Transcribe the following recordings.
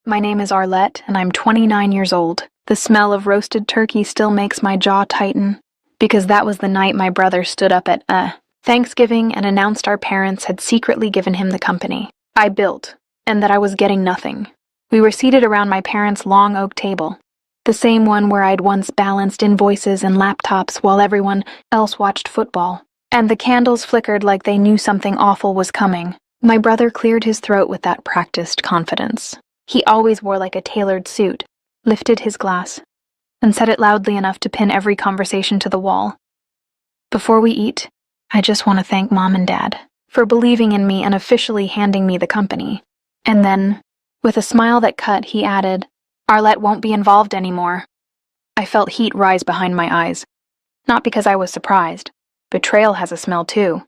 My name is Arlette, and I'm 29 years old. The smell of roasted turkey still makes my jaw tighten, because that was the night my brother stood up at Thanksgiving and announced our parents had secretly given him the company I built, and that I was getting nothing. We were seated around my parents' long oak table, the same one where I'd once balanced invoices and laptops while everyone else watched football, and the candles flickered like they knew something awful was coming. My brother cleared his throat with that practiced confidence. He always wore like a tailored suit, lifted his glass, and said it loudly enough to pin every conversation to the wall. Before we eat, I just want to thank Mom and Dad for believing in me and officially handing me the company. And then, with a smile that cut, he added, Arlette won't be involved anymore. I felt heat rise behind my eyes. Not because I was surprised. Betrayal has a smell too.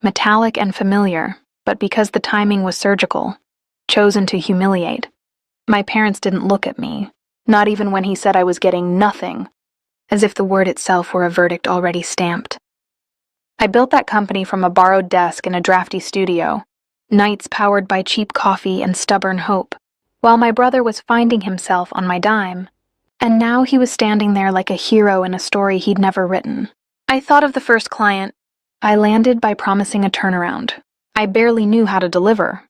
Metallic and familiar, but because the timing was surgical. Chosen to humiliate. My parents didn't look at me, not even when he said I was getting nothing, as if the word itself were a verdict already stamped. I built that company from a borrowed desk in a drafty studio, nights powered by cheap coffee and stubborn hope, while my brother was finding himself on my dime, and now he was standing there like a hero in a story he'd never written. I thought of the first client. I landed by promising a turnaround. I barely knew how to deliver.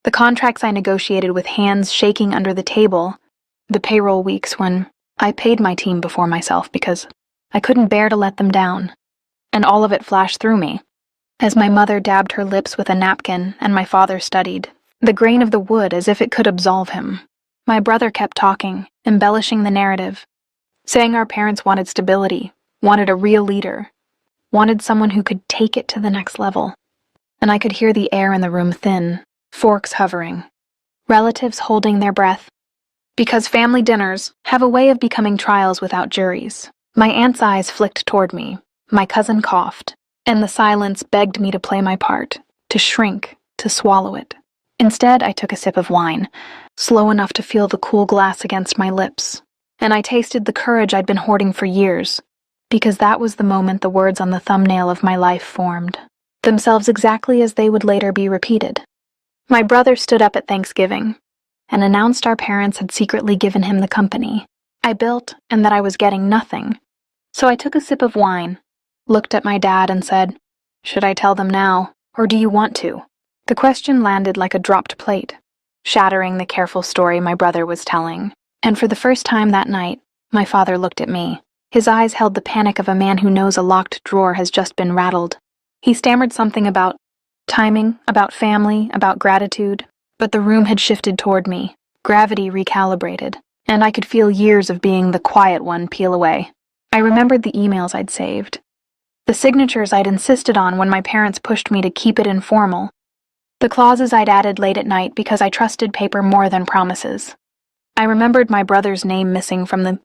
The contracts I negotiated with hands shaking under the table, the payroll weeks when I paid my team before myself because I couldn't bear to let them down, and all of it flashed through me. As my mother dabbed her lips with a napkin and my father studied, the grain of the wood as if it could absolve him. My brother kept talking, embellishing the narrative, saying our parents wanted stability, wanted a real leader, wanted someone who could take it to the next level. And I could hear the air in the room thin, forks hovering, relatives holding their breath. Because family dinners have a way of becoming trials without juries. My aunt's eyes flicked toward me, my cousin coughed, and the silence begged me to play my part, to shrink, to swallow it. Instead, I took a sip of wine, slow enough to feel the cool glass against my lips, and I tasted the courage I'd been hoarding for years, because that was the moment the words on the thumbnail of my life formed, themselves exactly as they would later be repeated. My brother stood up at Thanksgiving and announced our parents had secretly given him the company I built and that I was getting nothing. So I took a sip of wine, looked at my dad and said, "Should I tell them now, or do you want to?" The question landed like a dropped plate, shattering the careful story my brother was telling. And for the first time that night, my father looked at me. His eyes held the panic of a man who knows a locked drawer has just been rattled. He stammered something about timing, about family, about gratitude, but the room had shifted toward me, gravity recalibrated, and I could feel years of being the quiet one peel away. I remembered the emails I'd saved, the signatures I'd insisted on when my parents pushed me to keep it informal, the clauses I'd added late at night because I trusted paper more than promises. I remembered my brother's name missing from the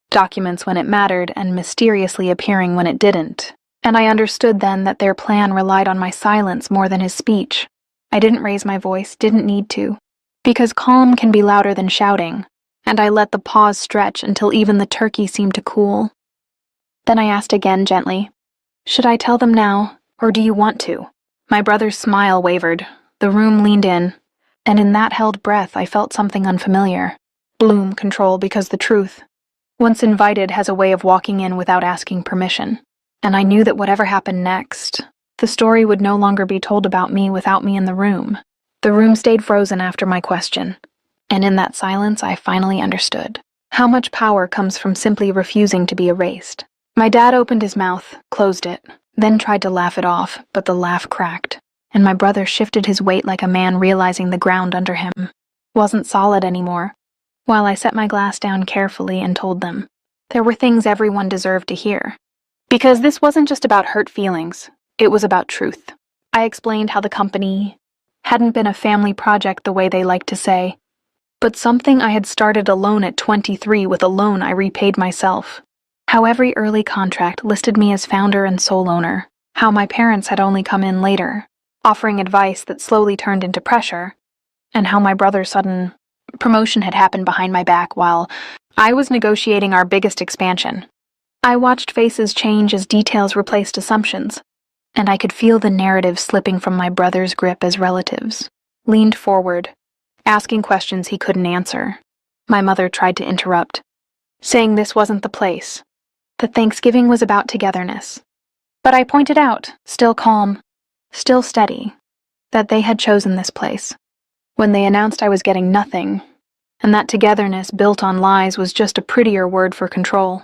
documents when it mattered and mysteriously appearing when it didn't. And I understood then that their plan relied on my silence more than his speech. I didn't raise my voice, didn't need to, because calm can be louder than shouting, and I let the pause stretch until even the turkey seemed to cool. Then I asked again gently, "Should I tell them now, or do you want to?" My brother's smile wavered, the room leaned in, and in that held breath I felt something unfamiliar. Bloom control, because the truth, once invited, has a way of walking in without asking permission. And I knew that whatever happened next, the story would no longer be told about me without me in the room. The room stayed frozen after my question, and in that silence I finally understood how much power comes from simply refusing to be erased. My dad opened his mouth, closed it, then tried to laugh it off, but the laugh cracked, and my brother shifted his weight like a man realizing the ground under him wasn't solid anymore, while I set my glass down carefully and told them there were things everyone deserved to hear. Because this wasn't just about hurt feelings, it was about truth. I explained how the company hadn't been a family project the way they like to say, but something I had started alone at 23 with a loan I repaid myself. How every early contract listed me as founder and sole owner. How my parents had only come in later, offering advice that slowly turned into pressure. And how my brother's sudden promotion had happened behind my back while I was negotiating our biggest expansion. I watched faces change as details replaced assumptions, and I could feel the narrative slipping from my brother's grip as relatives leaned forward, asking questions he couldn't answer. My mother tried to interrupt, saying this wasn't the place, that Thanksgiving was about togetherness. But I pointed out, still calm, still steady, that they had chosen this place, when they announced I was getting nothing, and that togetherness built on lies was just a prettier word for control.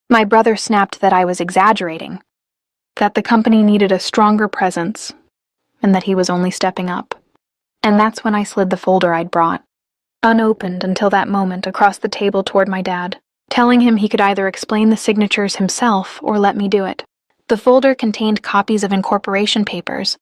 My brother snapped that I was exaggerating, that the company needed a stronger presence, and that he was only stepping up. And that's when I slid the folder I'd brought, unopened until that moment, across the table toward my dad, telling him he could either explain the signatures himself or let me do it. The folder contained copies of incorporation papers,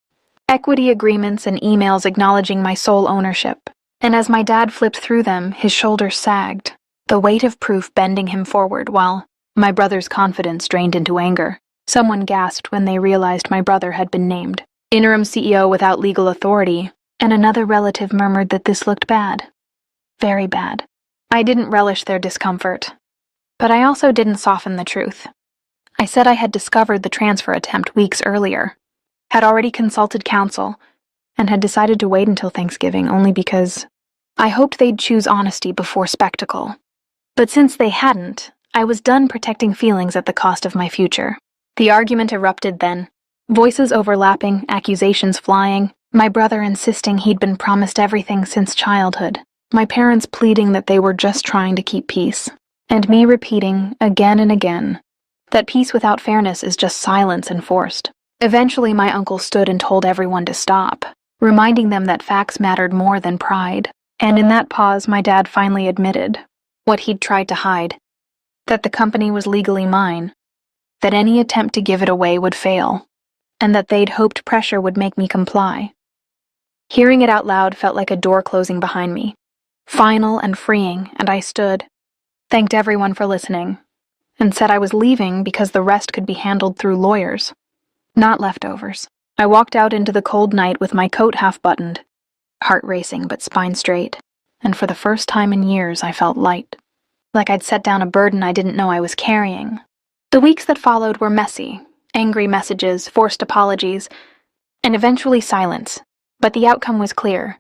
equity agreements, and emails acknowledging my sole ownership. And as my dad flipped through them, his shoulders sagged, the weight of proof bending him forward, while my brother's confidence drained into anger. Someone gasped when they realized my brother had been named interim CEO without legal authority, and another relative murmured that this looked bad. Very bad. I didn't relish their discomfort, but I also didn't soften the truth. I said I had discovered the transfer attempt weeks earlier, had already consulted counsel, and had decided to wait until Thanksgiving only because I hoped they'd choose honesty before spectacle. But since they hadn't, I was done protecting feelings at the cost of my future. The argument erupted then, voices overlapping, accusations flying, my brother insisting he'd been promised everything since childhood, my parents pleading that they were just trying to keep peace, and me repeating again and again that peace without fairness is just silence enforced. Eventually, my uncle stood and told everyone to stop, reminding them that facts mattered more than pride. And in that pause, my dad finally admitted what he'd tried to hide, that the company was legally mine, that any attempt to give it away would fail, and that they'd hoped pressure would make me comply. Hearing it out loud felt like a door closing behind me, final and freeing, and I stood, thanked everyone for listening, and said I was leaving because the rest could be handled through lawyers, not leftovers. I walked out into the cold night with my coat half buttoned, heart racing but spine straight, and for the first time in years I felt light, like I'd set down a burden I didn't know I was carrying. The weeks that followed were messy, angry messages, forced apologies, and eventually silence, but the outcome was clear.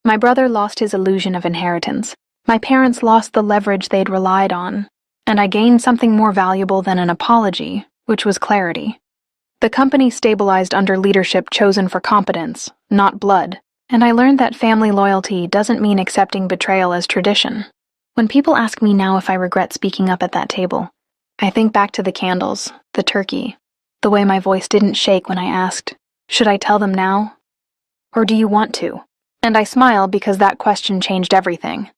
My brother lost his illusion of inheritance. My parents lost the leverage they'd relied on, and I gained something more valuable than an apology, which was clarity. The company stabilized under leadership chosen for competence, not blood, and I learned that family loyalty doesn't mean accepting betrayal as tradition. When people ask me now if I regret speaking up at that table, I think back to the candles, the turkey, the way my voice didn't shake when I asked, "Should I tell them now? Or do you want to?" And I smile because that question changed everything.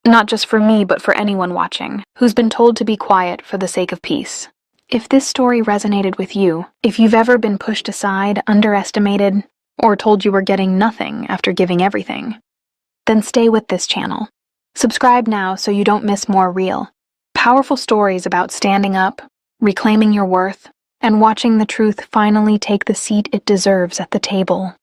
Not just for me, but for anyone watching, who's been told to be quiet for the sake of peace. If this story resonated with you, if you've ever been pushed aside, underestimated, or told you were getting nothing after giving everything, then stay with this channel. Subscribe now so you don't miss more real, powerful stories about standing up, reclaiming your worth, and watching the truth finally take the seat it deserves at the table.